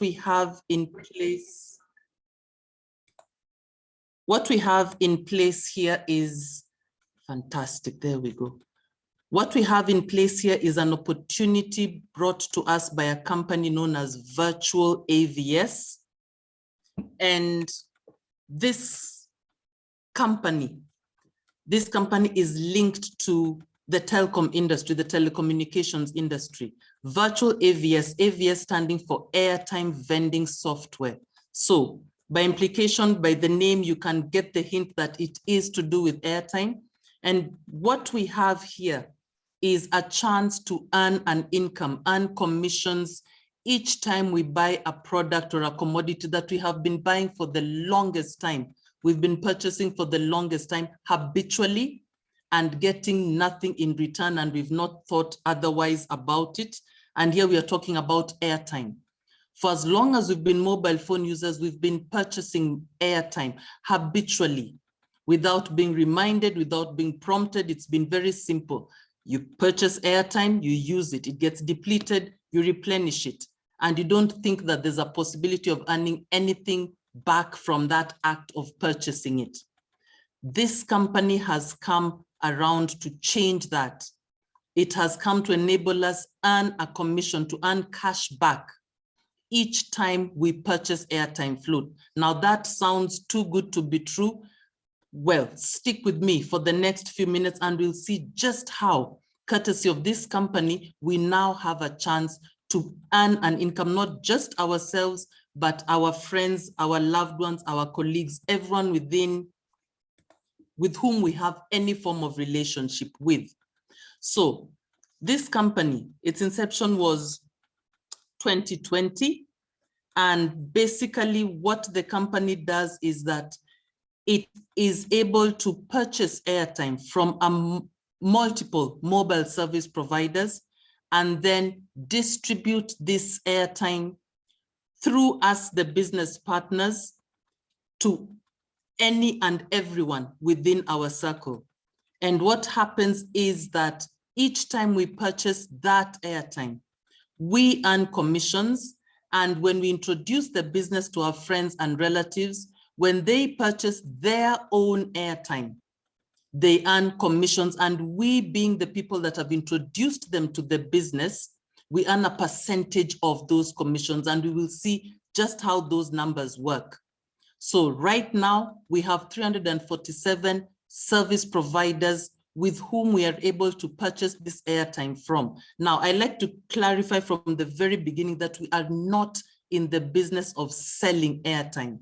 we have in place, what we have in place here is fantastic. There we go. What we have in place here is an opportunity brought to us by a company known as Virtual AVS. And this company is linked to the telecom industry, the telecommunications industry. Virtual AVS, AVS standing for Airtime Vending Software. So by implication, by the name, you can get the hint that it is to do with airtime. And what we have here is a chance to earn an income, earn commissions each time we buy a product or a commodity that we have been buying for the longest time. We've been purchasing for the longest time habitually and getting nothing in return, and we've not thought otherwise about it. And here we are talking about airtime. For as long as we've been mobile phone users, we've been purchasing airtime habitually without being reminded, without being prompted. It's been very simple. You purchase airtime, you use it, it gets depleted, you replenish it, and you don't think that there's a possibility of earning anything back from that act of purchasing it. This company has come around to change that. It has come to enable us earn a commission, to earn cash back each time we purchase airtime float. Now that sounds too good to be true. Well, stick with me for the next few minutes and we'll see just how, courtesy of this company, we now have a chance to earn an income, not just ourselves, but our friends, our loved ones, our colleagues, everyone with whom we have any form of relationship with. So this company, its inception was 2020. And basically what the company does is that it is able to purchase airtime from multiple mobile service providers and then distribute this airtime through us, the business partners, to any and everyone within our circle. And what happens is that each time we purchase that airtime, we earn commissions. And when we introduce the business to our friends and relatives, when they purchase their own airtime, they earn commissions. And we, being the people that have introduced them to the business, we earn a percentage of those commissions. And we will see just how those numbers work. So right now, we have 347 service providers with whom we are able to purchase this airtime from. Now, I like to clarify from the very beginning that we are not in the business of selling airtime.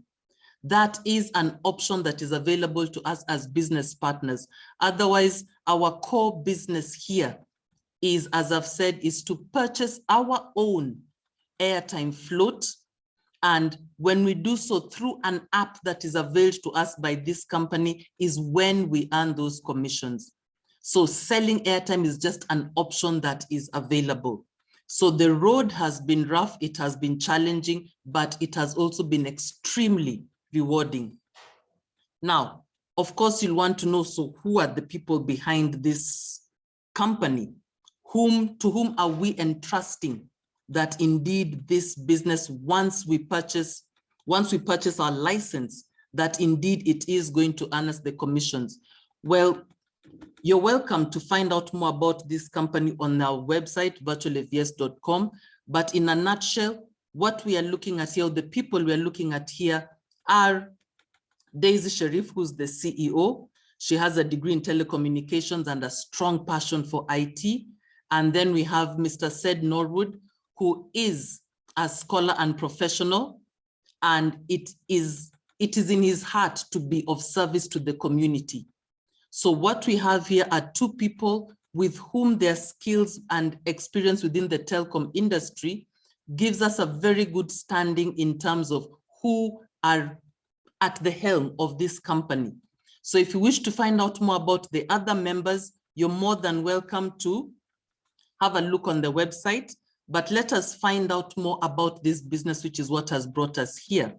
That is an option that is available to us as business partners. Otherwise, our core business here is, as I've said, is to purchase our own airtime float. And when we do so through an app that is availed to us by this company is when we earn those commissions. So selling airtime is just an option that is available. So the road has been rough, it has been challenging, but it has also been extremely rewarding. Now, of course, you'll want to know, so who are the people behind this company? To whom are we entrusting that indeed this business, once we purchase our license, that indeed it is going to earn us the commissions? Well, you're welcome to find out more about this company on our website, virtualavs.com. But in a nutshell, what we are looking at here, the people we are looking at here are Daisy Sharif, who's the CEO. She has a degree in telecommunications and a strong passion for IT. And then we have Mr. Said Norwood, who is a scholar and professional, and it is in his heart to be of service to the community. So what we have here are two people with whom their skills and experience within the telecom industry gives us a very good standing in terms of who are at the helm of this company. So if you wish to find out more about the other members, you're more than welcome to have a look on the website. But let us find out more about this business, which is what has brought us here.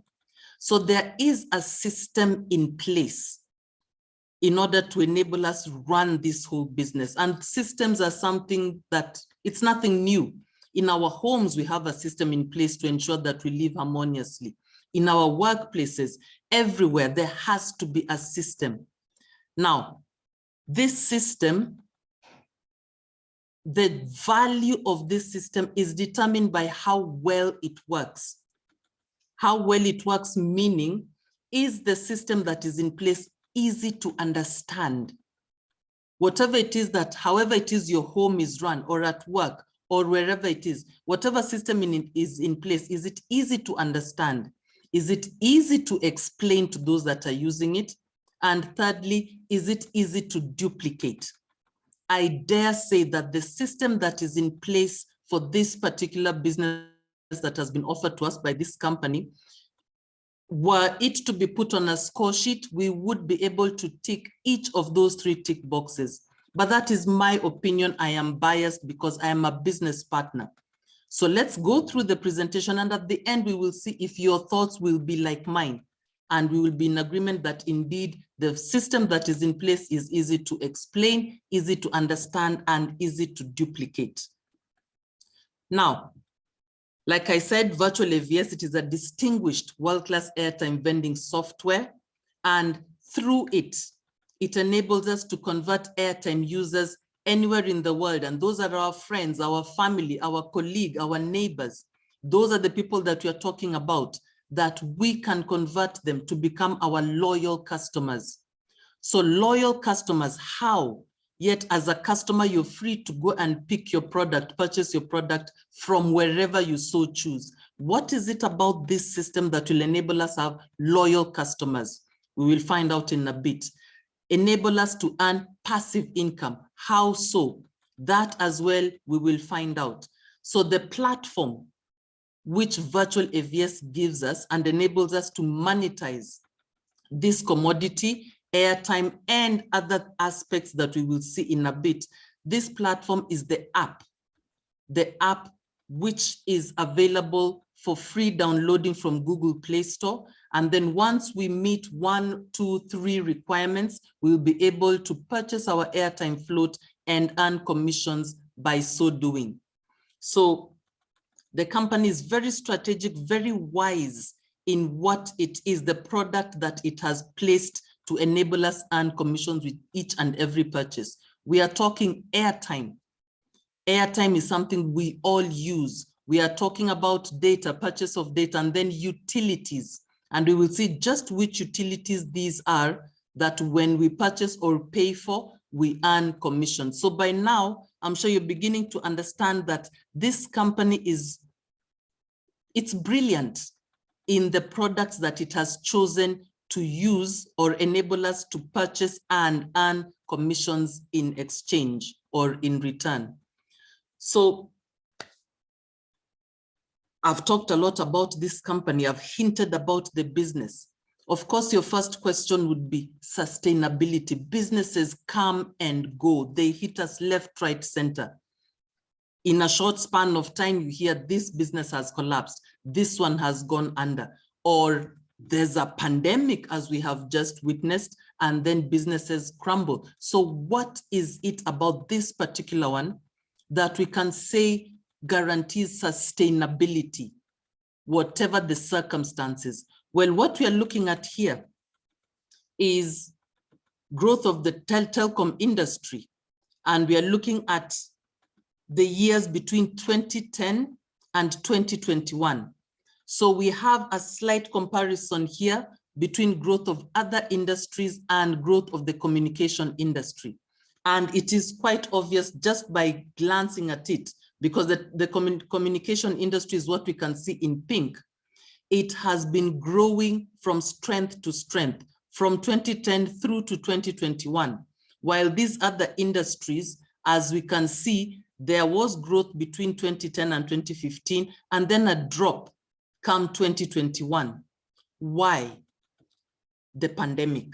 So there is a system in place in order to enable us run this whole business. And systems are something that, it's nothing new. In our homes, we have a system in place to ensure that we live harmoniously. In our workplaces, everywhere, there has to be a system. Now, this system, the value of this system is determined by how well it works. How well it works, meaning, is the system that is in place easy to understand? Whatever it is that, however it is your home is run, or at work, or wherever it is, whatever system is in place, is it easy to understand? Is it easy to explain to those that are using it? And thirdly, is it easy to duplicate? I dare say that the system that is in place for this particular business that has been offered to us by this company, were it to be put on a score sheet, we would be able to tick each of those 3 tick boxes. But that is my opinion. I am biased because I am a business partner. So let's go through the presentation, and at the end, we will see if your thoughts will be like mine, and we will be in agreement that indeed the system that is in place is easy to explain, easy to understand, and easy to duplicate. Now, like I said, Virtual AVS, it is a distinguished world-class airtime vending software, and through it, it enables us to convert airtime users anywhere in the world. And those are our friends, our family, our colleague, our neighbors. Those are the people that we are talking about, that we can convert them to become our loyal customers. So loyal customers, how? Yet as a customer, you're free to go and pick your product, purchase your product from wherever you so choose. What is it about this system that will enable us to have loyal customers? We will find out in a bit. Enable us to earn passive income. How so? That as well, we will find out. So the platform which Virtual AVS gives us and enables us to monetize this commodity, airtime, and other aspects that we will see in a bit. This platform is the app which is available for free downloading from Google Play Store. And then once we meet 1, 2, 3 requirements, we'll be able to purchase our airtime float and earn commissions by so doing. So the company is very strategic, very wise in what it is, the product that it has placed to enable us earn commissions with each and every purchase. We are talking airtime. Airtime is something we all use. We are talking about data, purchase of data, and then utilities. And we will see just which utilities these are that when we purchase or pay for, we earn commission. So by now, I'm sure you're beginning to understand that this company it's brilliant in the products that it has chosen to use or enable us to purchase and earn commissions in exchange or in return. So I've talked a lot about this company. I've hinted about the business. Of course, your first question would be sustainability. Businesses come and go. They hit us left, right, center. In a short span of time, you hear this business has collapsed. This one has gone under. Or there's a pandemic, as we have just witnessed, and then businesses crumble. So what is it about this particular one that we can say guarantees sustainability, whatever the circumstances? Well, what we are looking at here is growth of the telecom industry. And we are looking at the years between 2010 and 2021. So we have a slight comparison here between growth of other industries and growth of the communication industry. And it is quite obvious just by glancing at it, because the communication industry is what we can see in pink. It has been growing from strength to strength from 2010 through to 2021. While these other industries, as we can see, there was growth between 2010 and 2015, and then a drop come 2021. Why? The pandemic.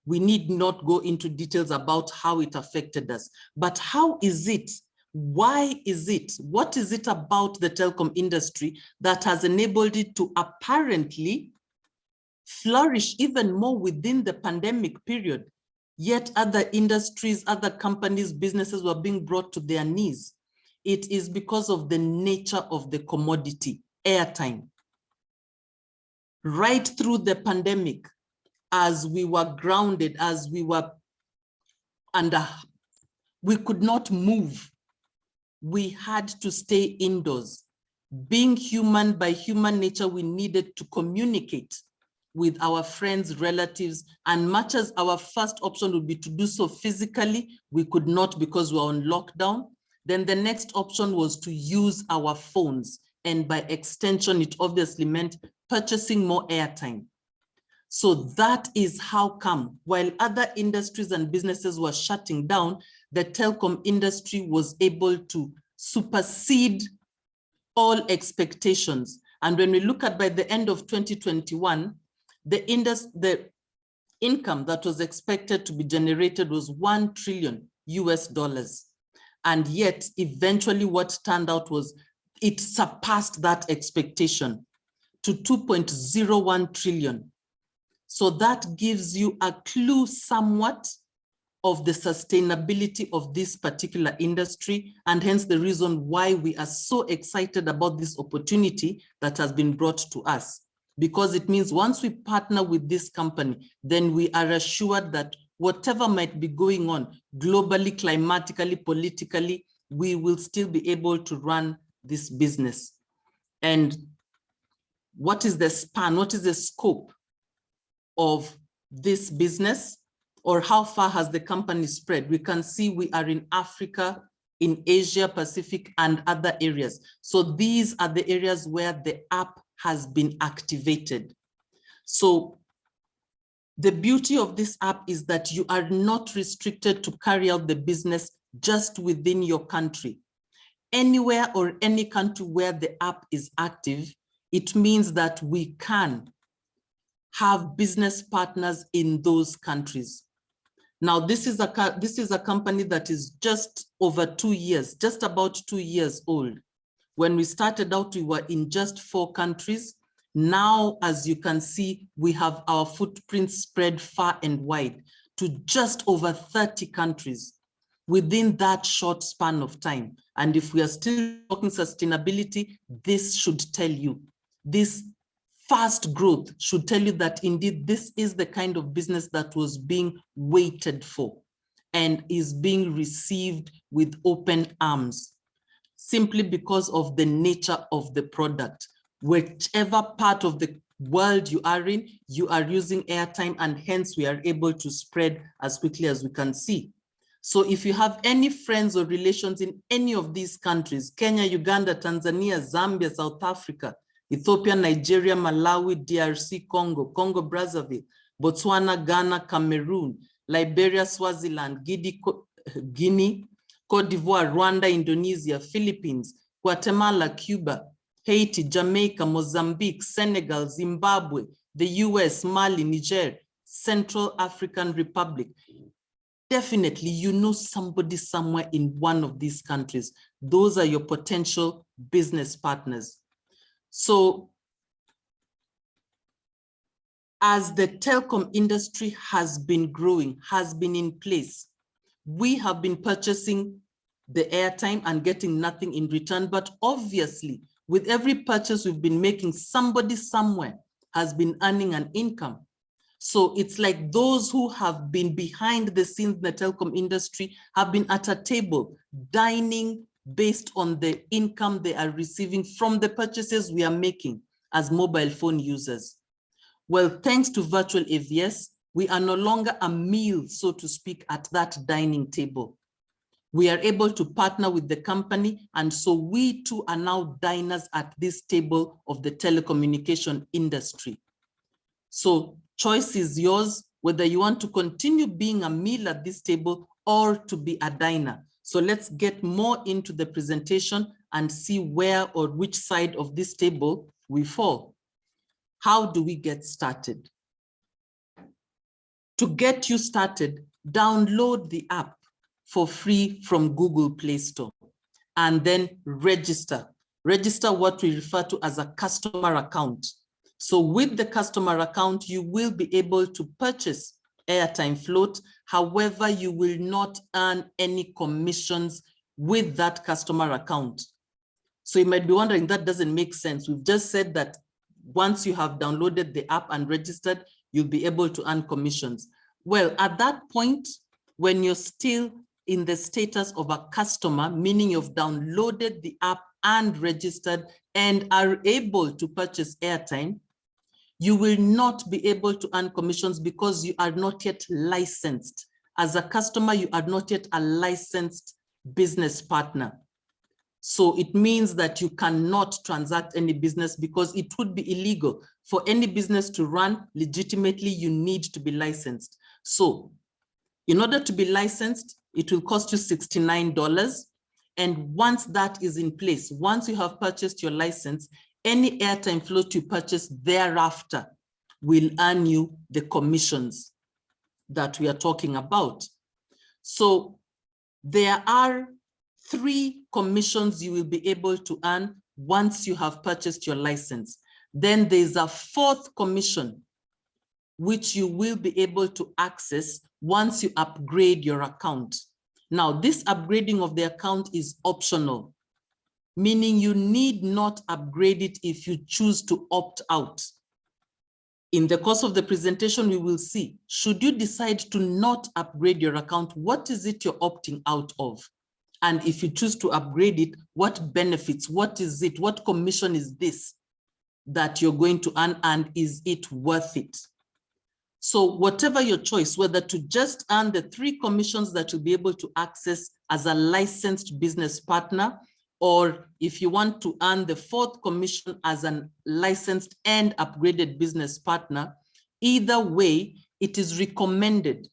We need not go into details about how it affected us, but how is it? Why is it? What is it about the telecom industry that has enabled it to apparently flourish even more within the pandemic period? Yet other industries, other companies, businesses were being brought to their knees. it is because of the nature of the commodity, airtime. Right through the pandemic, as we were grounded, as we were under, we could not move. We had to stay indoors. Being human, by human nature, we needed to communicate with our friends, relatives, and much as our first option would be to do so physically, we could not because we were on lockdown. Then the next option was to use our phones. And by extension, it obviously meant purchasing more airtime. So that is how come, while other industries and businesses were shutting down, the telecom industry was able to supersede all expectations. And when we look at by the end of 2021, the income that was expected to be generated was $1 trillion US. And yet, eventually what turned out was it surpassed that expectation to 2.01 trillion. So that gives you a clue somewhat of the sustainability of this particular industry, and hence the reason why we are so excited about this opportunity that has been brought to us. Because it means once we partner with this company, then we are assured that whatever might be going on globally, climatically, politically, we will still be able to run this business. And what is the span? What is the scope of this business? Or how far has the company spread? We can see we are in Africa, in Asia, Pacific, and other areas. So these are the areas where the app has been activated. So the beauty of this app is that you are not restricted to carry out the business just within your country. Anywhere or any country where the app is active, it means that we can have business partners in those countries. Now, this is a company that is just over 2 years, just about 2 years old. When we started out, we were in just 4 countries. Now, as you can see, we have our footprint spread far and wide to just over 30 countries within that short span of time. And if we are still talking sustainability, this should tell you, this fast growth should tell you that indeed this is the kind of business that was being waited for and is being received with open arms, simply because of the nature of the product. Whichever part of the world you are in, you are using airtime, and hence we are able to spread as quickly as we can see. So if you have any friends or relations in any of these countries, Kenya, Uganda, Tanzania, Zambia, South Africa, Ethiopia, Nigeria, Malawi, DRC, Congo, Congo Brazzaville, Botswana, Ghana, Cameroon, Liberia, Swaziland, Guinea, Cote d'Ivoire, Rwanda, Indonesia, Philippines, Guatemala, Cuba, Haiti, Jamaica, Mozambique, Senegal, Zimbabwe, the US, Mali, Niger, Central African Republic. Definitely, you know somebody somewhere in one of these countries. Those are your potential business partners. So as the telecom industry has been growing, has been in place, we have been purchasing the airtime and getting nothing in return. But obviously, with every purchase we've been making, somebody somewhere has been earning an income. So it's like those who have been behind the scenes in the telecom industry have been at a table dining based on the income they are receiving from the purchases we are making as mobile phone users. Well, thanks to virtual AVS, we are no longer a meal, so to speak, at that dining table. We are able to partner with the company, and so we too are now diners at this table of the telecommunication industry. So choice is yours, whether you want to continue being a meal at this table or to be a diner. So let's get more into the presentation and see where or which side of this table we fall. How do we get started? To get you started, download the app for free from Google Play Store and then register. Register what we refer to as a customer account. So with the customer account, you will be able to purchase airtime float. However, you will not earn any commissions with that customer account. So you might be wondering, that doesn't make sense. We've just said that once you have downloaded the app and registered, you'll be able to earn commissions. Well, at that point, when you're still in the status of a customer, meaning you've downloaded the app and registered and are able to purchase airtime, you will not be able to earn commissions because you are not yet licensed. As a customer, you are not yet a licensed business partner. So it means that you cannot transact any business because it would be illegal. For any business to run legitimately, you need to be licensed. So in order to be licensed, it will cost you $69. And once that is in place, once you have purchased your license, any airtime float you purchase thereafter will earn you the commissions that we are talking about. So there are 3 commissions you will be able to earn once you have purchased your license. Then there's a 4th commission, which you will be able to access once you upgrade your account. Now, this upgrading of the account is optional, meaning you need not upgrade it if you choose to opt out. In the course of the presentation, we will see, should you decide to not upgrade your account, what is it you're opting out of? And if you choose to upgrade it, what benefits, what is it, what commission is this that you're going to earn, and is it worth it? So whatever your choice, whether to just earn the 3 commissions that you'll be able to access as a licensed business partner, or if you want to earn the 4th commission as a licensed and upgraded business partner, either way, it is recommended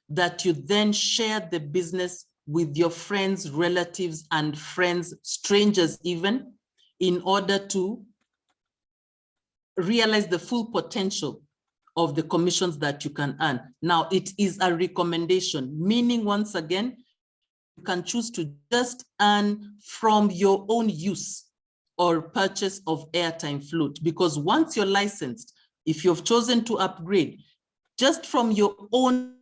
that you then share the business with your friends, relatives, and friends, strangers even, in order to realize the full potential of the commissions that you can earn. Now, it is a recommendation, meaning once again, you can choose to just earn from your own use or purchase of airtime float, because once you're licensed, if you've chosen to upgrade, just from your own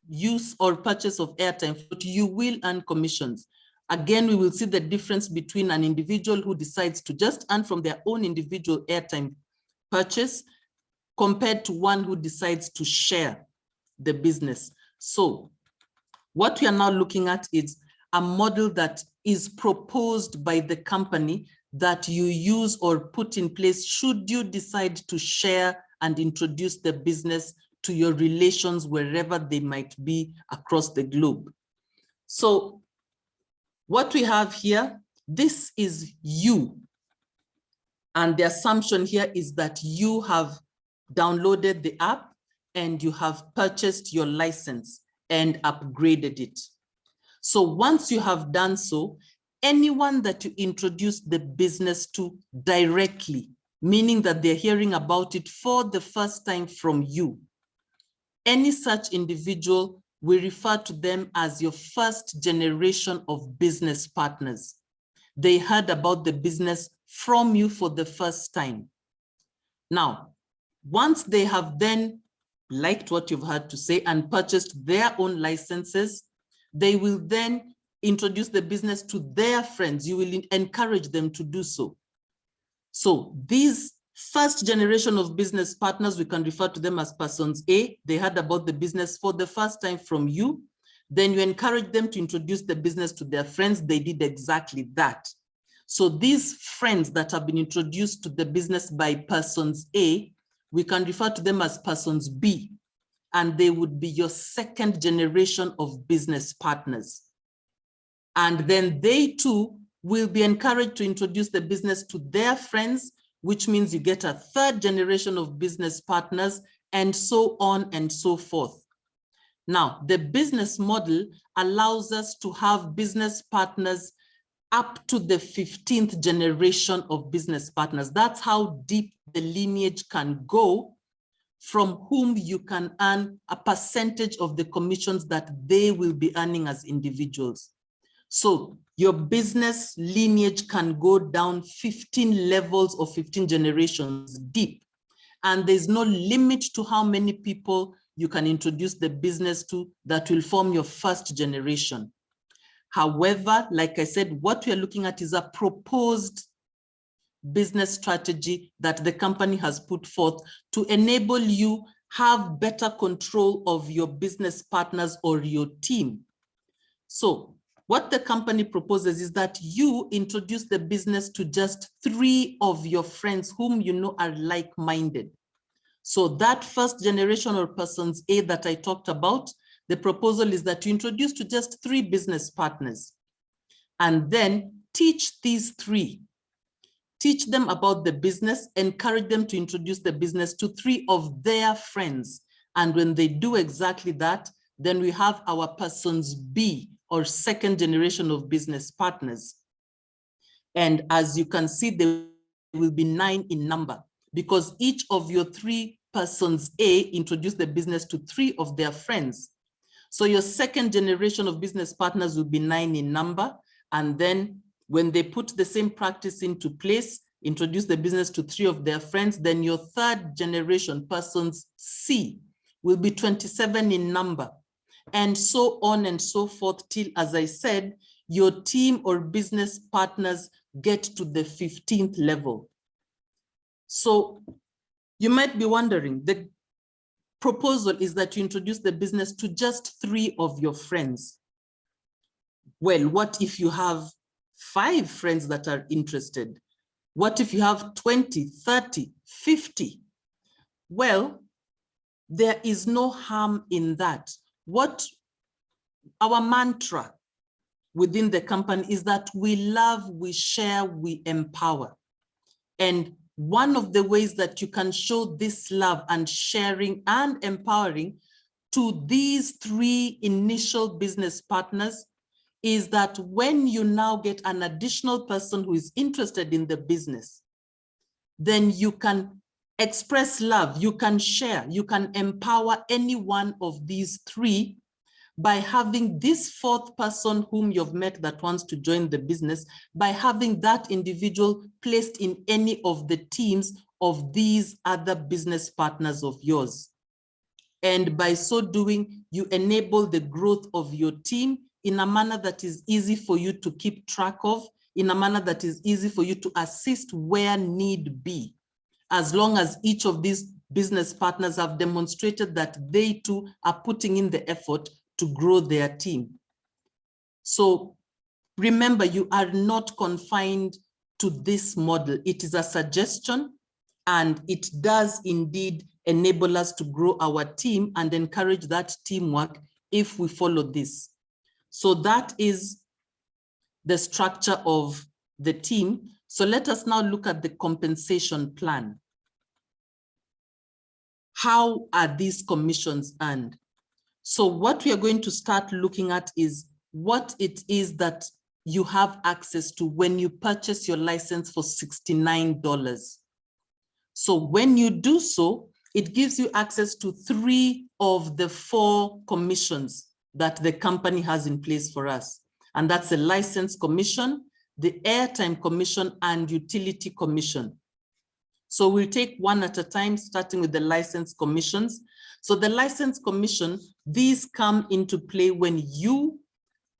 use or purchase of airtime float, you will earn commissions. Again, we will see the difference between an individual who decides to just earn from their own individual airtime purchase compared to one who decides to share the business. So what we are now looking at is a model that is proposed by the company that you use or put in place should you decide to share and introduce the business to your relations wherever they might be across the globe. So what we have here, this is you. And the assumption here is that you have downloaded the app and you have purchased your license and upgraded it. So once you have done so, anyone that you introduce the business to directly, meaning that they're hearing about it for the first time from you, any such individual, we refer to them as your first generation of business partners. They heard about the business from you for the first time. Now, once they have then liked what you've had to say and purchased their own licenses, they will then introduce the business to their friends. You will encourage them to do so. So these first generation of business partners, we can refer to them as persons A. They heard about the business for the first time from you. Then you encourage them to introduce the business to their friends. They did exactly that. So these friends that have been introduced to the business by persons A, we can refer to them as persons B, and they would be your second generation of business partners. And then they too will be encouraged to introduce the business to their friends, which means you get a third generation of business partners, and so on and so forth. Now, the business model allows us to have business partners up to the 15th generation of business partners. That's how deep the lineage can go, from whom you can earn a percentage of the commissions that they will be earning as individuals. So your business lineage can go down 15 levels or 15 generations deep. And there's no limit to how many people you can introduce the business to that will form your first generation. However, like I said, what we are looking at is a proposed business strategy that the company has put forth to enable you have better control of your business partners or your team. So what the company proposes is that you introduce the business to just 3 of your friends whom you know are like-minded. So that first generation or persons A that I talked about, the proposal is that you introduce to just 3 business partners and then teach these 3. Teach them about the business, encourage them to introduce the business to 3 of their friends. And when they do exactly that, then we have our persons B, or second generation of business partners. And as you can see, there will be 9 in number because each of your 3 persons A introduced the business to 3 of their friends. So your second generation of business partners will be 9 in number. And then when they put the same practice into place, introduce the business to 3 of their friends, then your third generation persons C will be 27 in number. And so on and so forth till, as I said, your team or business partners get to the 15th level. So you might be wondering, the proposal is that you introduce the business to just 3 of your friends. Well, what if you have 5 friends that are interested? What if you have 20, 30, 50? Well, there is no harm in that. What our mantra within the company is that we love, we share, we empower. And one of the ways that you can show this love and sharing and empowering to these 3 initial business partners is that when you now get an additional person who is interested in the business, then you can express love, you can share, you can empower any one of these 3 by having this 4th person whom you've met that wants to join the business, by having that individual placed in any of the teams of these other business partners of yours. And by so doing, you enable the growth of your team in a manner that is easy for you to keep track of, in a manner that is easy for you to assist where need be, as long as each of these business partners have demonstrated that they too are putting in the effort to grow their team. So remember, you are not confined to this model. It is a suggestion, and it does indeed enable us to grow our team and encourage that teamwork if we follow this. So that is the structure of the team. So let us now look at the compensation plan. How are these commissions earned? So what we are going to start looking at is what it is that you have access to when you purchase your license for $69. So when you do so, it gives you access to 3 of the 4 commissions that the company has in place for us. And that's the license commission, the airtime commission, and utility commission. So we'll take one at a time, starting with the license commissions. So the license commission, these come into play when you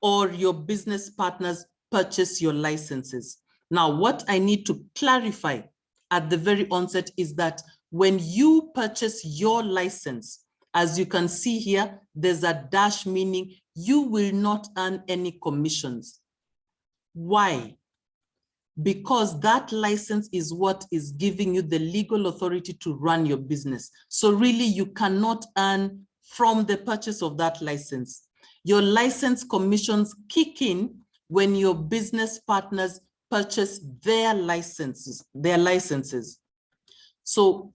or your business partners purchase your licenses. Now, what I need to clarify at the very onset is that when you purchase your license, as you can see here, there's a dash, meaning you will not earn any commissions. Why? Because that license is what is giving you the legal authority to run your business. So really, you cannot earn from the purchase of that license. Your license commissions kick in when your business partners purchase their licenses. So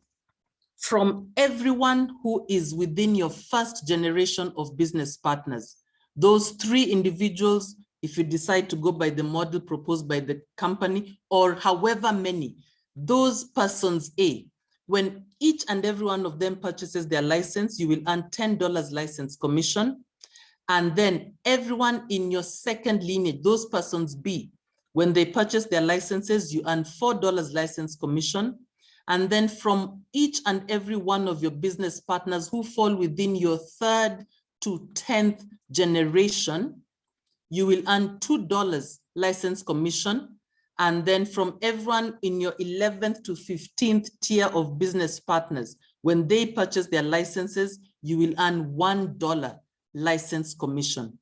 from everyone who is within your first generation of business partners, those 3 individuals, if you decide to go by the model proposed by the company, or however many, those persons A, when each and every one of them purchases their license, you will earn $10 license commission. And then everyone in your second lineage, those persons B, when they purchase their licenses, you earn $4 license commission. And then from each and every one of your business partners who fall within your 3rd to 10th generation, you will earn $2 license commission. And then from everyone in your 11th to 15th tier of business partners, when they purchase their licenses, you will earn $1 license commission.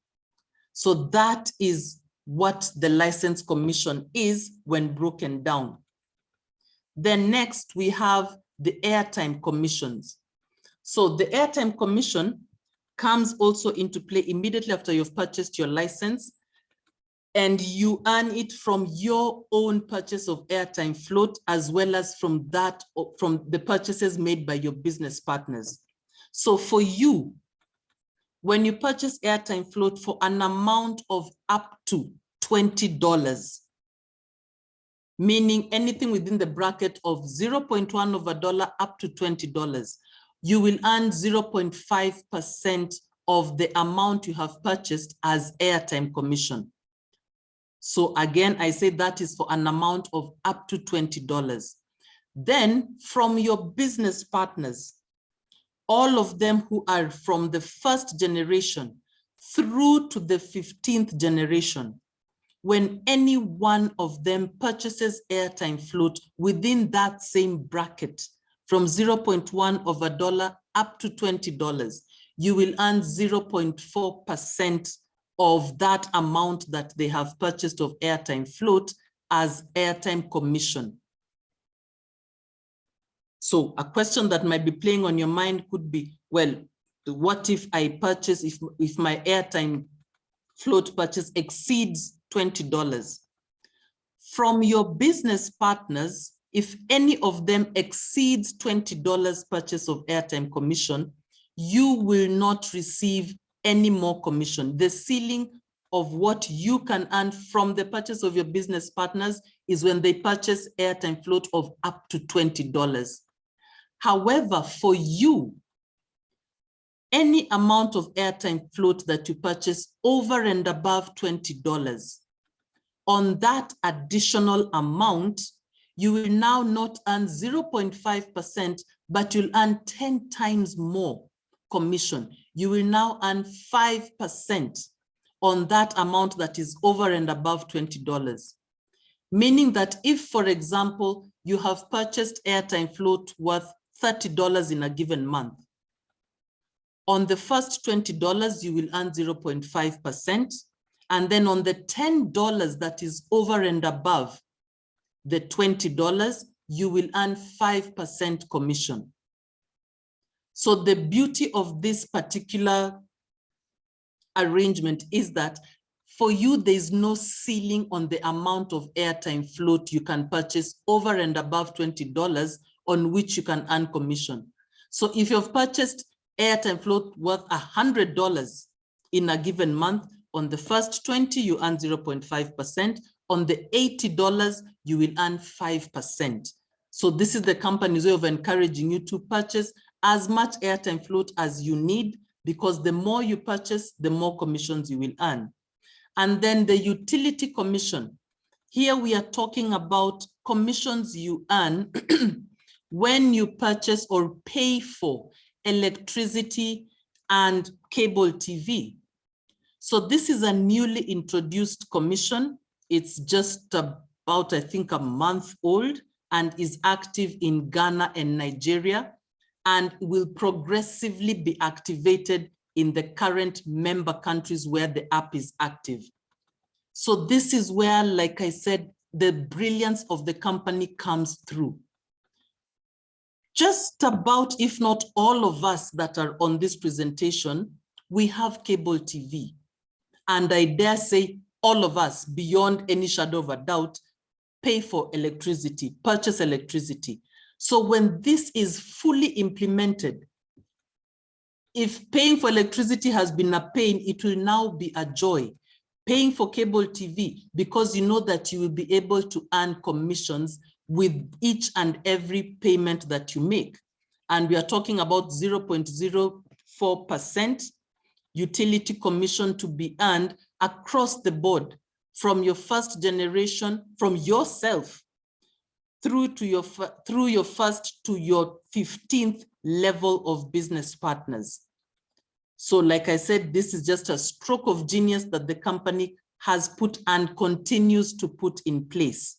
So that is what the license commission is when broken down. Then next we have the airtime commissions. So the airtime commission comes also into play immediately after you've purchased your license, and you earn it from your own purchase of airtime float, as well as from the purchases made by your business partners. So for you, when you purchase airtime float for an amount of up to $20, meaning anything within the bracket of 0.1 of a dollar up to $20, you will earn 0.5% of the amount you have purchased as airtime commission. So again, I say that is for an amount of up to $20. Then from your business partners, all of them who are from the first generation through to the 15th generation, when any one of them purchases airtime float within that same bracket from 0.1 of a dollar up to $20, you will earn 0.4% of that amount that they have purchased of airtime float as airtime commission. So a question that might be playing on your mind could be, well, what if I purchase, if my airtime float purchase exceeds $20? From your business partners, if any of them exceeds $20 purchase of airtime commission, you will not receive any more commission. The ceiling of what you can earn from the purchase of your business partners is when they purchase airtime float of up to $20. However, for you, any amount of airtime float that you purchase over and above $20, on that additional amount, you will now not earn 0.5%, but you'll earn 10 times more commission. You will now earn 5% on that amount that is over and above $20. Meaning that if, for example, you have purchased airtime float worth $30 in a given month, on the first $20, you will earn 0.5%. And then on the $10 that is over and above the $20, you will earn 5% commission. So the beauty of this particular arrangement is that for you, there's no ceiling on the amount of airtime float you can purchase over and above $20 on which you can earn commission. So if you've purchased airtime float worth $100 in a given month, on the first 20, you earn 0.5%. On the $80, you will earn 5%. So this is the company's way of encouraging you to purchase as much airtime float as you need, because the more you purchase, the more commissions you will earn. And then the utility commission. Here we are talking about commissions you earn when you purchase or pay for electricity and cable TV. So this is a newly introduced commission. It's just about, I think, a month old and is active in Ghana and Nigeria, and will progressively be activated in the current member countries where the app is active. So this is where, like I said, the brilliance of the company comes through. Just about, if not all of us that are on this presentation, we have cable TV. And I dare say all of us, beyond any shadow of a doubt, pay for electricity, purchase electricity. So when this is fully implemented, if paying for electricity has been a pain, it will now be a joy. Paying for cable TV, because you know that you will be able to earn commissions with each and every payment that you make. And we are talking about 0.04% utility commission to be earned across the board, from your first generation, from yourself, through your first to your 15th level of business partners. So like I said, this is just a stroke of genius that the company has put and continues to put in place.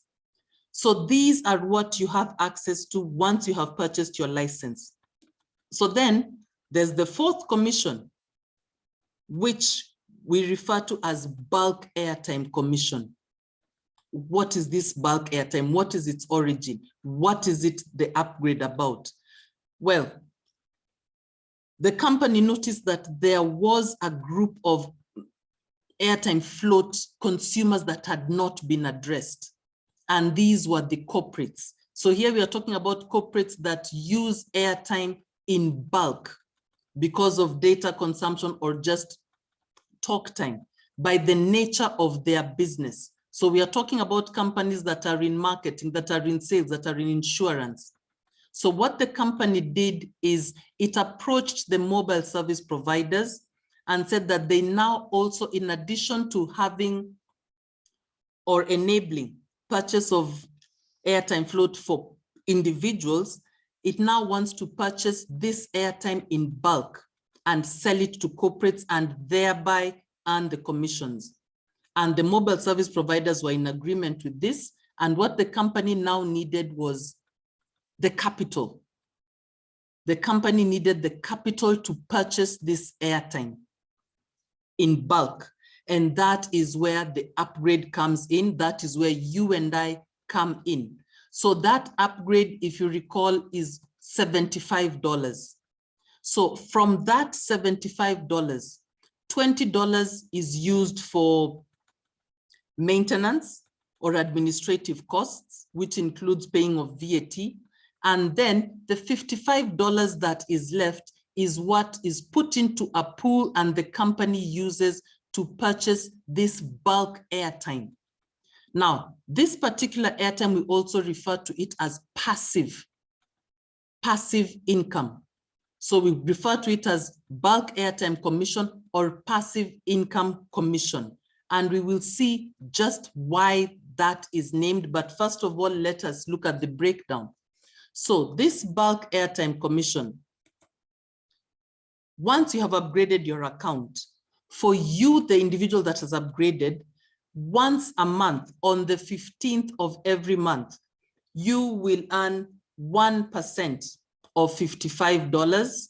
So these are what you have access to once you have purchased your license. So then there's the fourth commission, which we refer to as bulk airtime commission. What is this bulk airtime? What is its origin? What is it the upgrade about? Well, the company noticed that there was a group of airtime float consumers that had not been addressed. And these were the corporates. So here we are talking about corporates that use airtime in bulk because of data consumption or just talk time by the nature of their business. So we are talking about companies that are in marketing, that are in sales, that are in insurance. So what the company did is it approached the mobile service providers and said that they now also, in addition to having or enabling purchase of airtime float for individuals, it now wants to purchase this airtime in bulk and sell it to corporates and thereby earn the commissions. And the mobile service providers were in agreement with this. And what the company now needed was the capital. The company needed the capital to purchase this airtime in bulk. And that is where the upgrade comes in. That is where you and I come in. So that upgrade, if you recall, is $75. So from that $75, $20 is used for maintenance or administrative costs, which includes paying of VAT. And then the $55 that is left is what is put into a pool and the company uses to purchase this bulk airtime. Now, this particular airtime, we also refer to it as passive income. So we refer to it as bulk airtime commission or passive income commission. And we will see just why that is named. But first of all, let us look at the breakdown. So this bulk airtime commission, once you have upgraded your account, for you, the individual that has upgraded, once a month, on the 15th of every month, you will earn 1% of $55,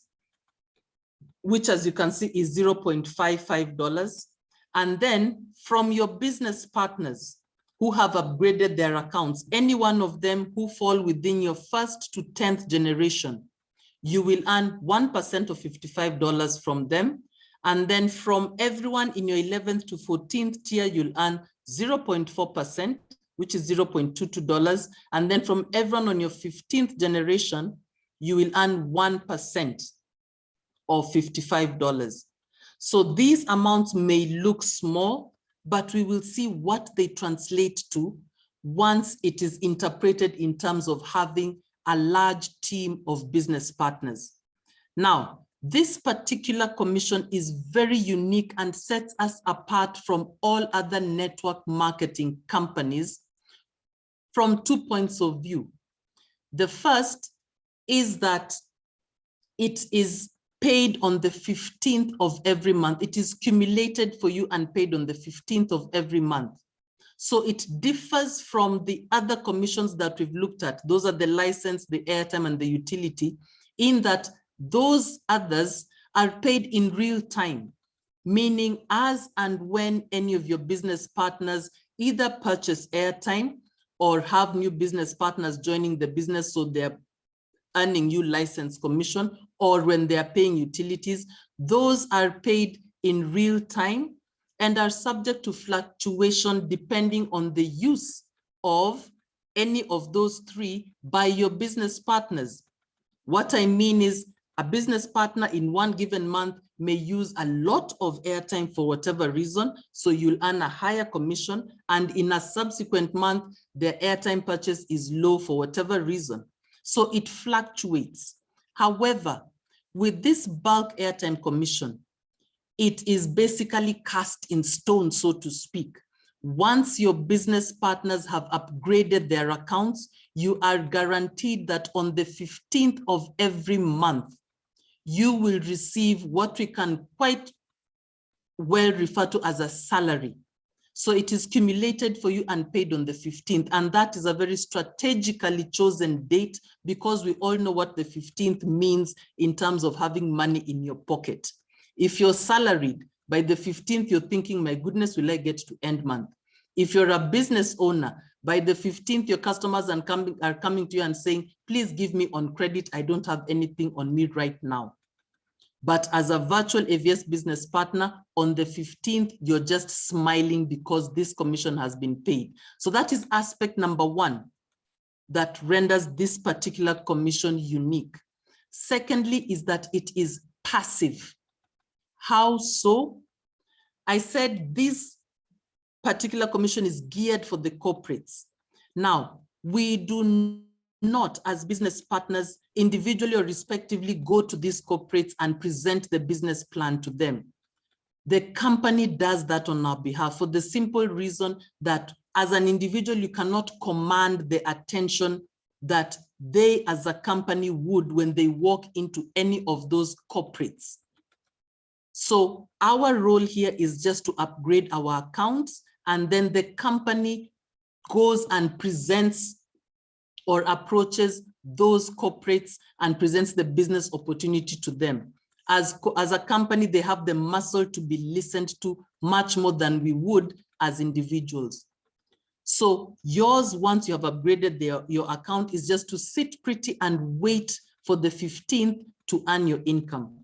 which as you can see is $0.55. And then from your business partners who have upgraded their accounts, any one of them who fall within your 1st to 10th generation, you will earn 1% of $55 from them. And then from everyone in your 11th to 14th tier, you'll earn 0.4%, which is $0.22. And then from everyone on your 15th generation, you will earn 1% of $55. So these amounts may look small, but we will see what they translate to once it is interpreted in terms of having a large team of business partners. Now, this particular commission is very unique and sets us apart from all other network marketing companies from 2 points of view. The first is that it is paid on the 15th of every month. It is cumulated for you and paid on the 15th of every month. So it differs from the other commissions that we've looked at. Those are the license, the airtime, and the utility, in that those others are paid in real time, meaning as and when any of your business partners either purchase airtime or have new business partners joining the business, so they're earning you license commission, or when they are paying utilities, those are paid in real time and are subject to fluctuation depending on the use of any of those three by your business partners. What I mean is a business partner in one given month may use a lot of airtime for whatever reason, so you'll earn a higher commission, and in a subsequent month, their airtime purchase is low for whatever reason. So it fluctuates. However, with this bulk airtime commission, it is basically cast in stone, so to speak. Once your business partners have upgraded their accounts, you are guaranteed that on the 15th of every month, you will receive what we can quite well refer to as a salary. So it is cumulated for you and paid on the 15th. And that is a very strategically chosen date because we all know what the 15th means in terms of having money in your pocket. If you're salaried, by the 15th, you're thinking, my goodness, will I get to end month? If you're a business owner, by the 15th, your customers are coming to you and saying, please give me on credit. I don't have anything on me right now. But as a virtual AVS business partner, on the 15th, you're just smiling because this commission has been paid. So that is aspect number one that renders this particular commission unique. Secondly, is that it is passive. How so? I said this particular commission is geared for the corporates. Now, we do not, as business partners, individually or respectively go to these corporates and present the business plan to them. The company does that on our behalf for the simple reason that as an individual, you cannot command the attention that they as a company would when they walk into any of those corporates. So our role here is just to upgrade our accounts, and then the company goes and presents or approaches those corporates and presents the business opportunity to them. As a company, they have the muscle to be listened to much more than we would as individuals. So yours, once you have upgraded your account, is just to sit pretty and wait for the 15th to earn your income.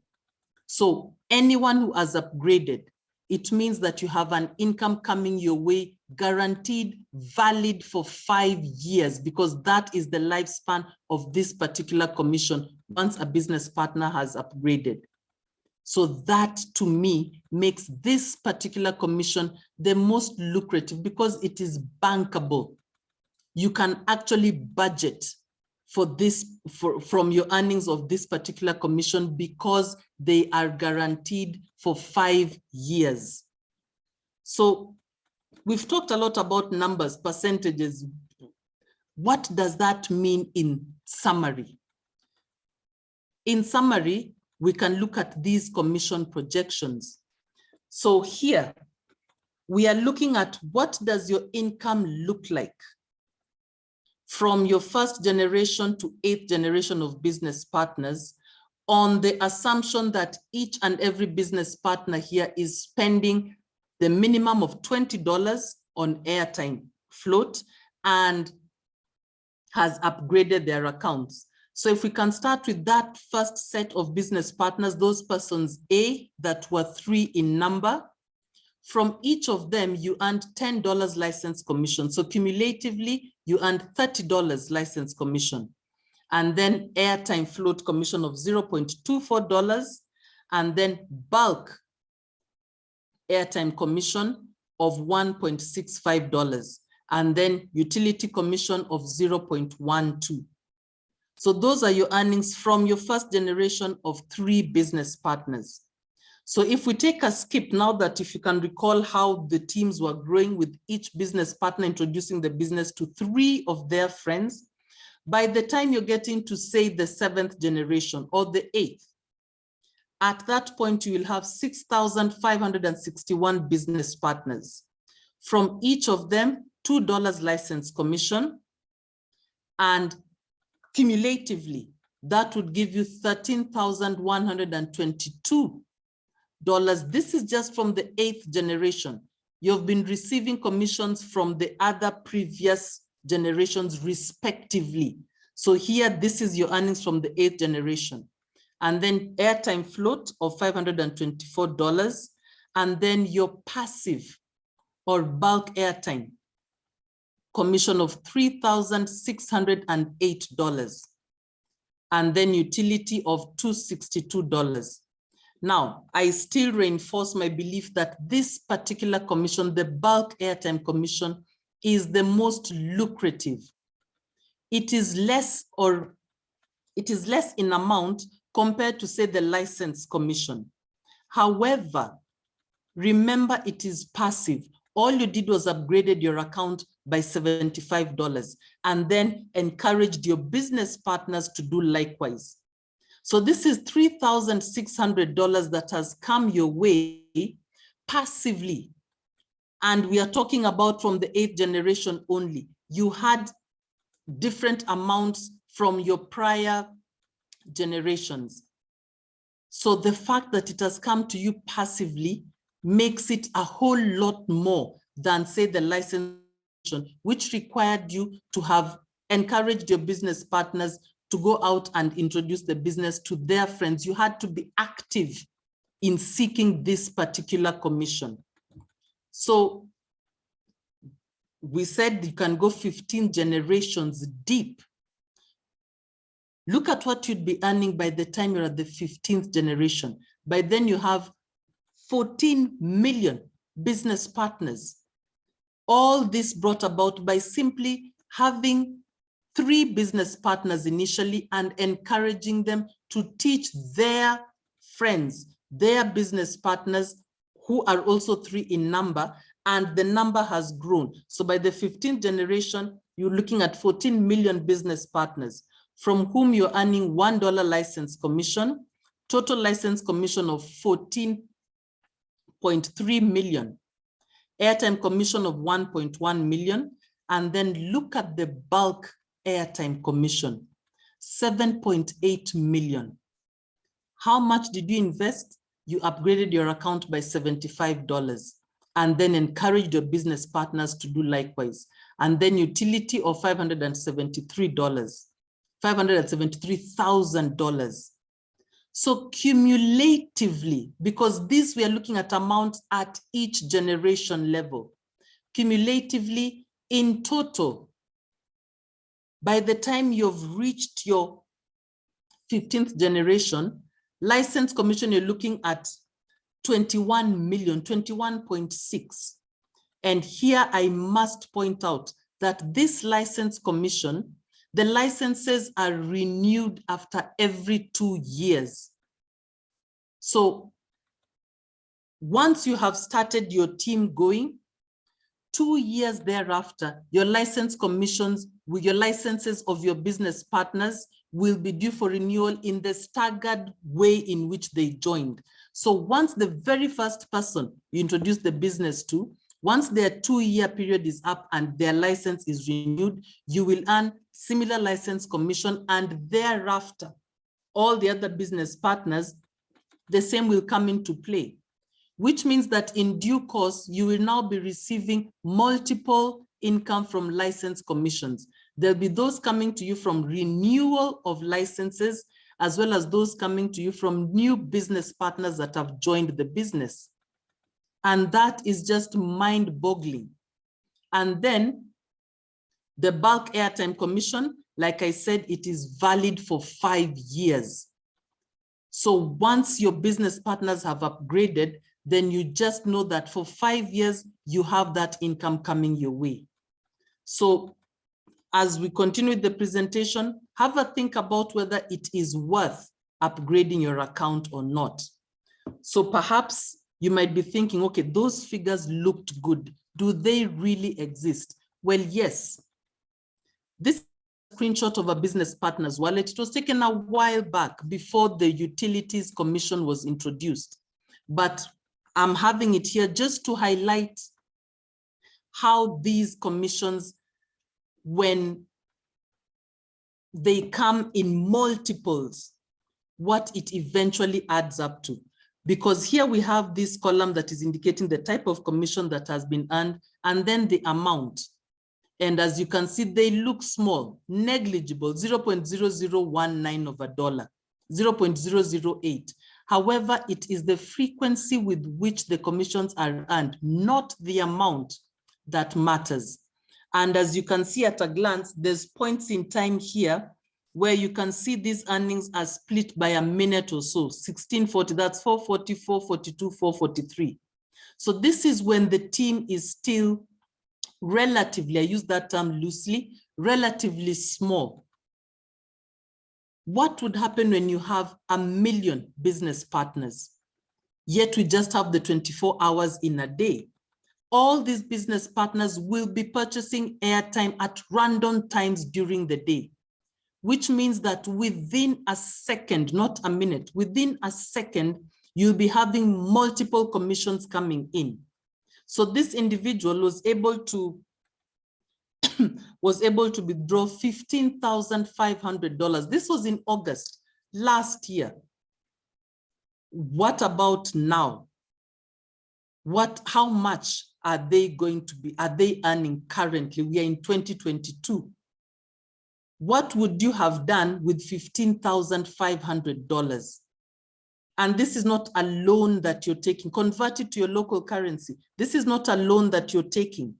So anyone who has upgraded, it means that you have an income coming your way, guaranteed, valid for 5 years, because that is the lifespan of this particular commission once a business partner has upgraded. So that, to me, makes this particular commission the most lucrative because it is bankable. You can actually budget for this from your earnings of this particular commission because they are guaranteed for 5 years. So we've talked a lot about numbers, percentages. What does that mean in summary? In summary, we can look at these commission projections. So here, we are looking at what does your income look like from your first generation to 8th generation of business partners, on the assumption that each and every business partner here is spending the minimum of $20 on airtime float and has upgraded their accounts. So if we can start with that first set of business partners, those persons A that were 3 in number, from each of them, you earned $10 license commission. So cumulatively, you earned $30 license commission. And then airtime float commission of $0.24, and then bulk airtime commission of $1.65, and then utility commission of $0.12. So those are your earnings from your first generation of 3 business partners. So if we take a skip now, that if you can recall how the teams were growing with each business partner introducing the business to 3 of their friends, by the time you're getting to, say, the 7th generation or the 8th, at that point, you will have 6,561 business partners. From each of them, $2 license commission, and cumulatively, that would give you $13,122. This is just from the 8th generation. You've been receiving commissions from the other previous generations respectively. So here, this is your earnings from the 8th generation. And then airtime float of $524, and then your passive or bulk airtime commission of $3,608, and then utility of $262. Now, I still reinforce my belief that this particular commission, the bulk airtime commission, is the most lucrative. It is less in amount compared to, say, the license commission. However, remember, it is passive. All you did was upgraded your account by $75 and then encouraged your business partners to do likewise. So this is $3,600 that has come your way passively. And we are talking about from the 8th generation only. You had different amounts from your prior generations. So the fact that it has come to you passively makes it a whole lot more than, say, the license, which required you to have encouraged your business partners to go out and introduce the business to their friends. You had to be active in seeking this particular commission. So we said you can go 15 generations deep. Look at what you'd be earning by the time you're at the 15th generation. By then you have 14 million business partners. All this brought about by simply having 3 business partners initially and encouraging them to teach their friends, their business partners, who are also 3 in number, and the number has grown. So by the 15th generation, you're looking at 14 million business partners, from whom you're earning $1 license commission, total license commission of 14.3 million, airtime commission of 1.1 million, and then look at the bulk airtime commission, 7.8 million. How much did you invest? You upgraded your account by $75 and then encouraged your business partners to do likewise. And then utility of $573,000. So cumulatively, because these we are looking at amounts at each generation level, cumulatively in total, by the time you've reached your 15th generation, license commission, you're looking at 21 million, 21.6. And here I must point out that this license commission, the licenses are renewed after every 2 years. So once you have started your team going, 2 years thereafter, your license commissions with your licenses of your business partners will be due for renewal in the staggered way in which they joined. So once the very first person you introduce the business to, once their 2-year period is up and their license is renewed, you will earn similar license commission, and thereafter, all the other business partners, the same will come into play, which means that in due course, you will now be receiving multiple income from license commissions. There'll be those coming to you from renewal of licenses, as well as those coming to you from new business partners that have joined the business. And that is just mind-boggling. And then the bulk airtime commission, like I said, it is valid for 5 years. So once your business partners have upgraded, then you just know that for 5 years, you have that income coming your way. So as we continue with the presentation, have a think about whether it is worth upgrading your account or not. So perhaps you might be thinking, okay, those figures looked good. Do they really exist? Well, yes. This is a screenshot of a business partner's wallet. It was taken a while back before the Utilities Commission was introduced. But I'm having it here just to highlight how these commissions, when they come in multiples, what it eventually adds up to. Because here we have this column that is indicating the type of commission that has been earned, and then the amount. And as you can see, they look small, negligible, 0.0019 of a dollar, 0.008. However, it is the frequency with which the commissions are earned, not the amount, that matters. And as you can see at a glance, there's points in time here where you can see these earnings are split by a minute or so, 1640, that's 440, 442, 443. So this is when the team is still relatively, I use that term loosely, relatively small. What would happen when you have 1 million business partners, yet we just have the 24 hours in a day? All these business partners will be purchasing airtime at random times during the day, which means that within a second, not a minute, within a second, you'll be having multiple commissions coming in. So this individual was able to withdraw $15,500. This was in August last year. What about now? How much are they earning currently? We are in 2022. What would you have done with $15,500? And this is not a loan that you're taking. Convert it to your local currency. This is not a loan that you're taking.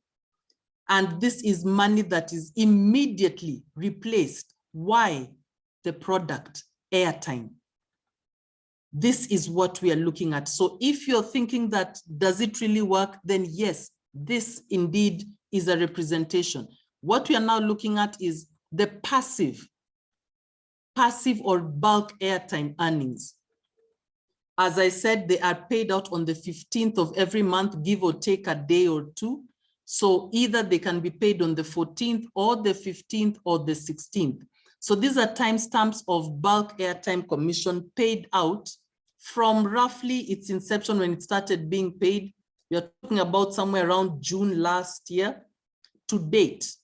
And this is money that is immediately replaced. Why? The product, airtime. This is what we are looking at. So if you're thinking that, does it really work? Then yes, this indeed is a representation. What we are now looking at is the passive or bulk airtime earnings. As I said, they are paid out on the 15th of every month, give or take a day or two. So either they can be paid on the 14th or the 15th or the 16th. So these are timestamps of bulk airtime commission paid out from roughly its inception when it started being paid. You're talking about somewhere around June last year to date.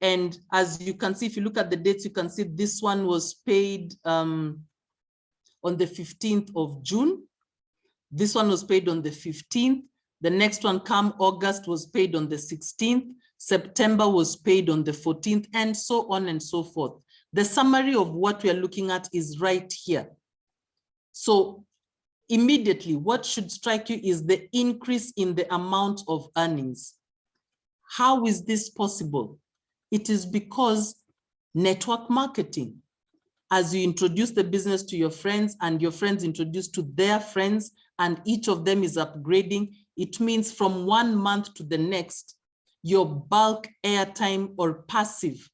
And as you can see, if you look at the dates, you can see this one was paid on the 15th of June. This one was paid on the 15th. The next one, come August, was paid on the 16th. September was paid on the 14th, and so on and so forth. The summary of what we are looking at is right here. So immediately, what should strike you is the increase in the amount of earnings. How is this possible? It is because network marketing. As you introduce the business to your friends and your friends introduce to their friends, and each of them is upgrading, it means from one month to the next, your bulk airtime or passive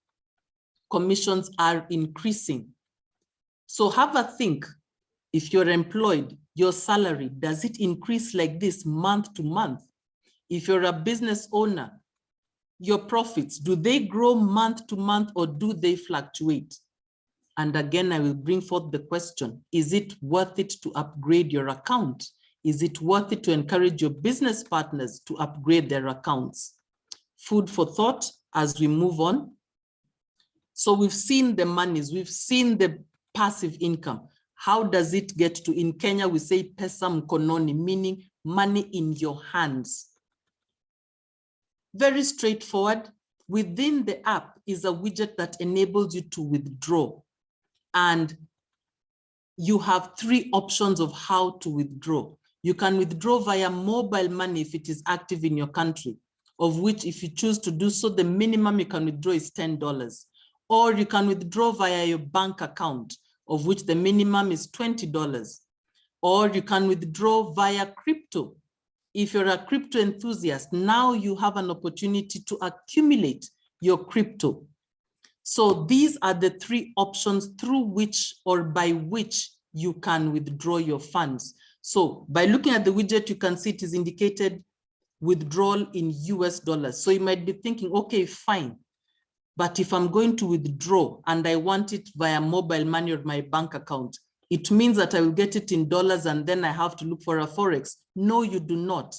commissions are increasing. So have a think. If you're employed, your salary, does it increase like this month to month? If you're a business owner, your profits, do they grow month to month or do they fluctuate? And again, I will bring forth the question, is it worth it to upgrade your account? Is it worth it to encourage your business partners to upgrade their accounts? Food for thought as we move on. So we've seen the monies, we've seen the passive income. How does it get to, in Kenya, we say pesa mkononi, meaning money in your hands. Very straightforward. Within the app is a widget that enables you to withdraw. And you have three options of how to withdraw. You can withdraw via mobile money if it is active in your country, of which if you choose to do so, the minimum you can withdraw is $10. Or you can withdraw via your bank account, of which the minimum is $20. Or you can withdraw via crypto. If you're a crypto enthusiast, now you have an opportunity to accumulate your crypto. So these are the three options through which or by which you can withdraw your funds. So by looking at the widget, you can see it is indicated withdrawal in US dollars. So you might be thinking, okay, fine. But if I'm going to withdraw and I want it via mobile money or my bank account, it means that I will get it in dollars and then I have to look for a Forex. No, you do not.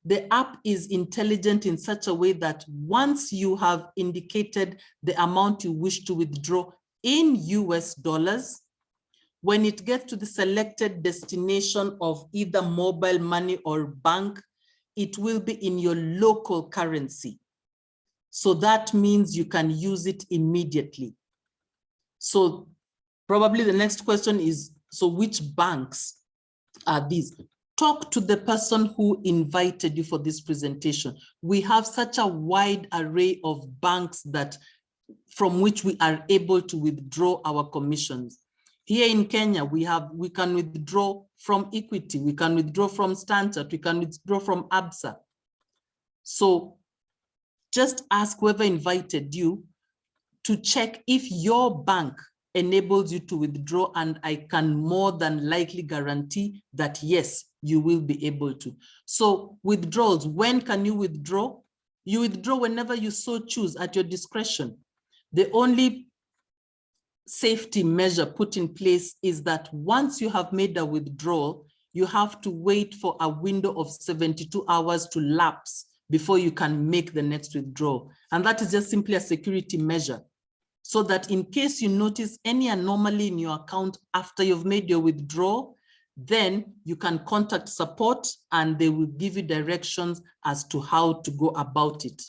The app is intelligent in such a way that once you have indicated the amount you wish to withdraw in US dollars, when it gets to the selected destination of either mobile money or bank, it will be in your local currency. So that means you can use it immediately. So probably the next question is, so which banks are these? Talk to the person who invited you for this presentation. We have such a wide array of banks from which we are able to withdraw our commissions. Here in Kenya, we can withdraw from Equity, we can withdraw from Standard, we can withdraw from ABSA. So just ask whoever invited you to check if your bank enables you to withdraw, and I can more than likely guarantee that yes, you will be able to. So withdrawals, when can you withdraw? You withdraw whenever you so choose at your discretion. The only safety measure put in place is that once you have made a withdrawal, you have to wait for a window of 72 hours to lapse before you can make the next withdrawal. And that is just simply a security measure, so that in case you notice any anomaly in your account after you've made your withdrawal, then you can contact support and they will give you directions as to how to go about it.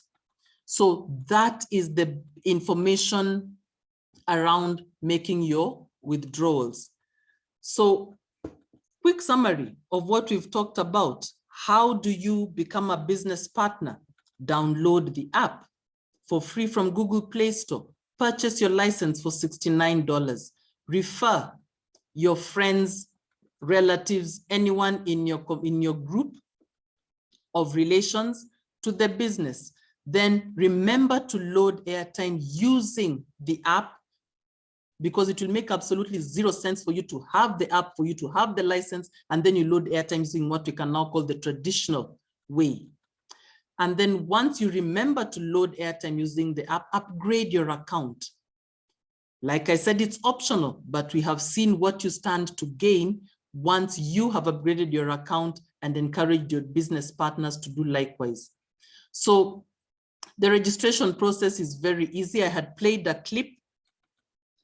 So that is the information around making your withdrawals. So quick summary of what we've talked about. How do you become a business partner? Download the app for free from Google Play Store. Purchase your license for $69. Refer your friends, relatives, anyone in your group of relations to the business. Then remember to load airtime using the app, because it will make absolutely zero sense for you to have the app, for you to have the license, and then you load airtime using what we can now call the traditional way. And then once you remember to load airtime using the app, upgrade your account. Like I said, it's optional, but we have seen what you stand to gain once you have upgraded your account and encouraged your business partners to do likewise. So the registration process is very easy. I had played a clip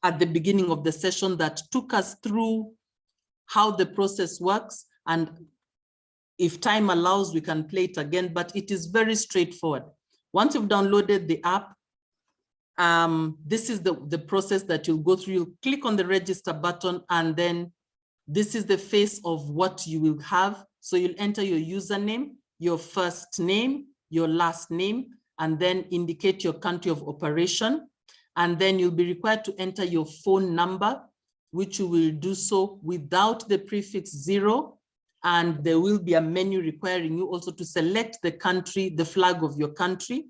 at the beginning of the session that took us through how the process works. And if time allows, we can play it again, but it is very straightforward. Once you've downloaded the app, this is the process that you'll go through. You'll click on the register button, and then this is the face of what you will have. So you'll enter your username, your first name, your last name, and then indicate your country of operation. And then you'll be required to enter your phone number, which you will do so without the prefix 0. And there will be a menu requiring you also to select the country, the flag of your country.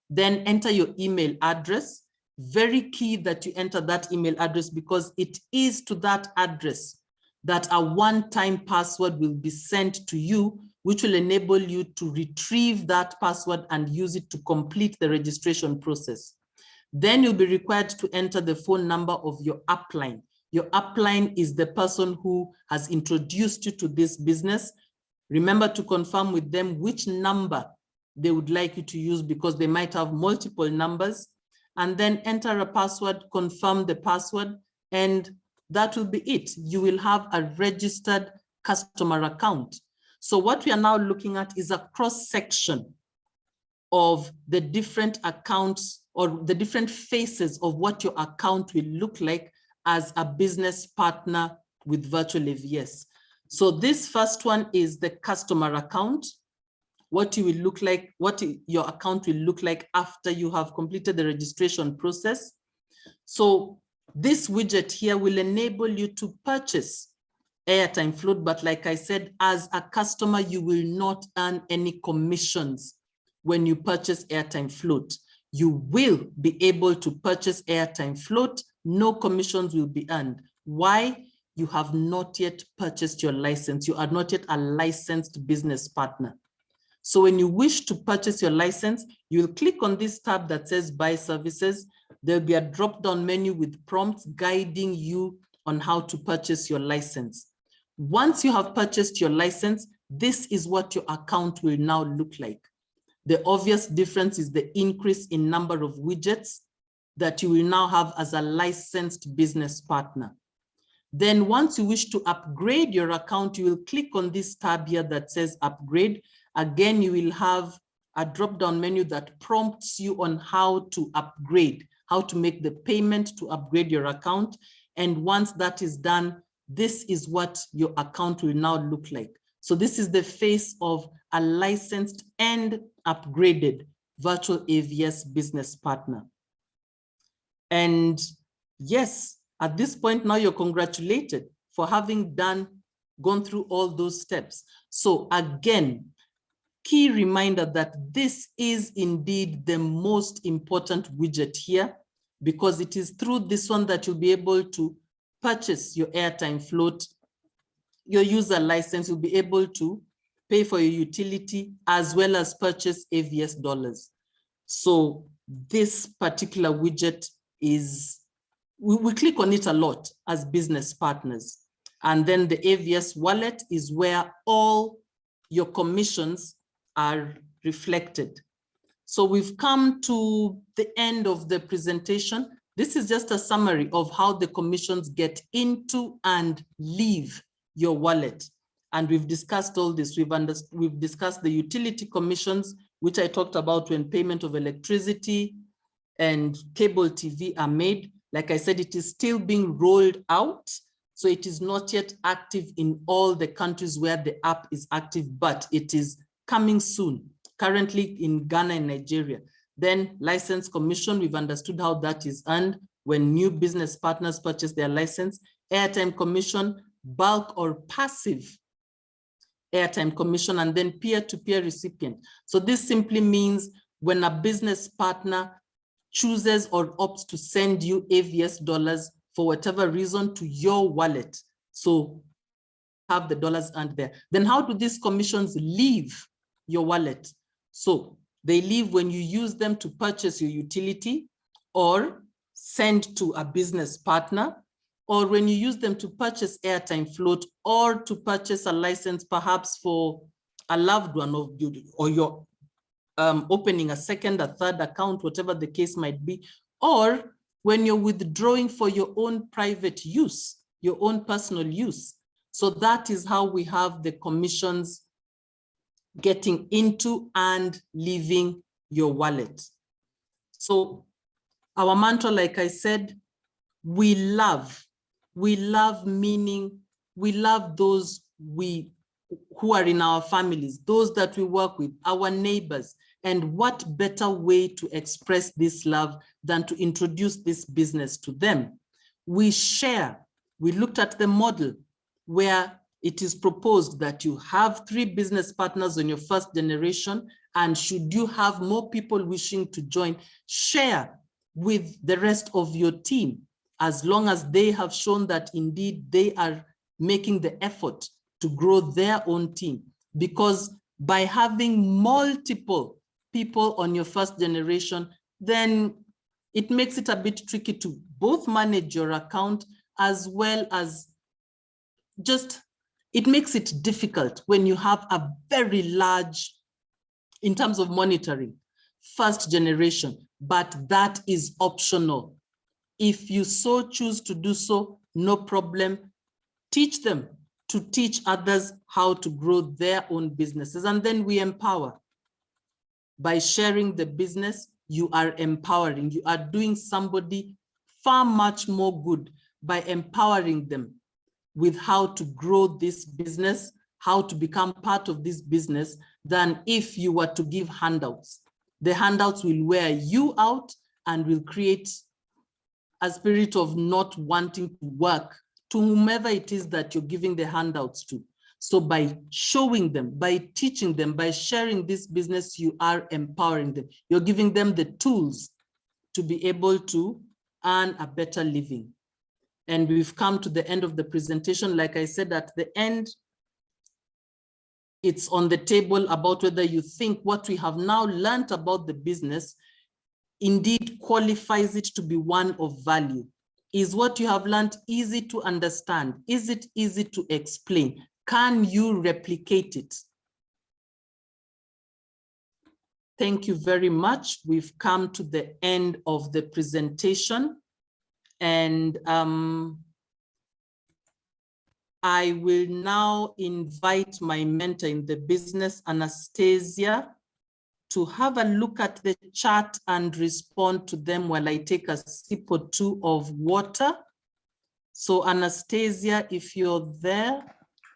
Then enter your email address. Very key that you enter that email address, because it is to that address that a one-time password will be sent to you, which will enable you to retrieve that password and use it to complete the registration process. Then you'll be required to enter the phone number of your upline. Your upline is the person who has introduced you to this business. Remember to confirm with them which number they would like you to use, because they might have multiple numbers. And then enter a password, confirm the password, and that will be it. You will have a registered customer account. So what we are now looking at is a cross-section of the different accounts, or the different faces of what your account will look like as a business partner with Virtual AVS. So this first one is the customer account, what you will look like, what your account will look like after you have completed the registration process. So this widget here will enable you to purchase airtime float, but like I said, as a customer, you will not earn any commissions when you purchase airtime float. You will be able to purchase airtime float. No commissions will be earned. Why? You have not yet purchased your license. You are not yet a licensed business partner. So when you wish to purchase your license, you'll click on this tab that says Buy Services. There'll be a drop-down menu with prompts guiding you on how to purchase your license. Once you have purchased your license, this is what your account will now look like. The obvious difference is the increase in number of widgets that you will now have as a licensed business partner. Then once you wish to upgrade your account, you will click on this tab here that says Upgrade. Again, you will have a drop-down menu that prompts you on how to upgrade, how to make the payment to upgrade your account. And once that is done, this is what your account will now look like. So this is the face of a licensed and upgraded Virtual AVS business partner. And yes, at this point now you're congratulated for having gone through all those steps. So again, key reminder that this is indeed the most important widget here, because it is through this one that you'll be able to purchase your airtime float, your user license, you'll be able to pay for your utility, as well as purchase AVS dollars. So this particular widget is we click on it a lot as business partners. And then the AVS wallet is where all your commissions are reflected. So we've come to the end of the presentation. This is just a summary of how the commissions get into and leave your wallet. And we've discussed all this. We've discussed the utility commissions, which I talked about when payment of electricity and cable TV are made. Like I said, it is still being rolled out. So it is not yet active in all the countries where the app is active, but it is coming soon, currently in Ghana and Nigeria. Then license commission, we've understood how that is earned when new business partners purchase their license. Airtime commission, bulk or passive airtime commission, and then peer-to-peer recipient. So this simply means when a business partner chooses or opts to send you AVS dollars for whatever reason to your wallet, so have the dollars earned there. Then how do these commissions leave your wallet? So they leave when you use them to purchase your utility or send to a business partner, or when you use them to purchase airtime float or to purchase a license perhaps for a loved one of you, or you're opening a second, a third account, whatever the case might be, or when you're withdrawing for your own private use, your own personal use. So that is how we have the commissions getting into and leaving your wallet. So our mantra, like I said, we love meaning we love those who are in our families, those that we work with, our neighbors. And what better way to express this love than to introduce this business to them? We share. We looked at the model where it is proposed that you have 3 business partners on your first generation, and should you have more people wishing to join, share with the rest of your team, as long as they have shown that indeed they are making the effort to grow their own team. Because by having multiple people on your first generation, then it makes it a bit tricky to both manage your account, as well as just, it makes it difficult when you have a very large, in terms of monitoring, first generation, but that is optional. If you so choose to do so, no problem. Teach them to teach others how to grow their own businesses, and then we empower. By sharing the business, you are empowering. You are doing somebody far much more good by empowering them with how to grow this business, how to become part of this business, than if you were to give handouts. The handouts will wear you out and will create a spirit of not wanting to work to whomever it is that you're giving the handouts to. So by showing them, by teaching them, by sharing this business, you are empowering them. You're giving them the tools to be able to earn a better living. And we've come to the end of the presentation. Like I said, at the end, it's on the table about whether you think what we have now learned about the business indeed qualifies it to be one of value. Is what you have learned easy to understand? Is it easy to explain? Can you replicate it? Thank you very much. We've come to the end of the presentation, and I will now invite my mentor in the business, Anastasia, to have a look at the chat and respond to them while I take a sip or two of water. So Anastasia, if you're there.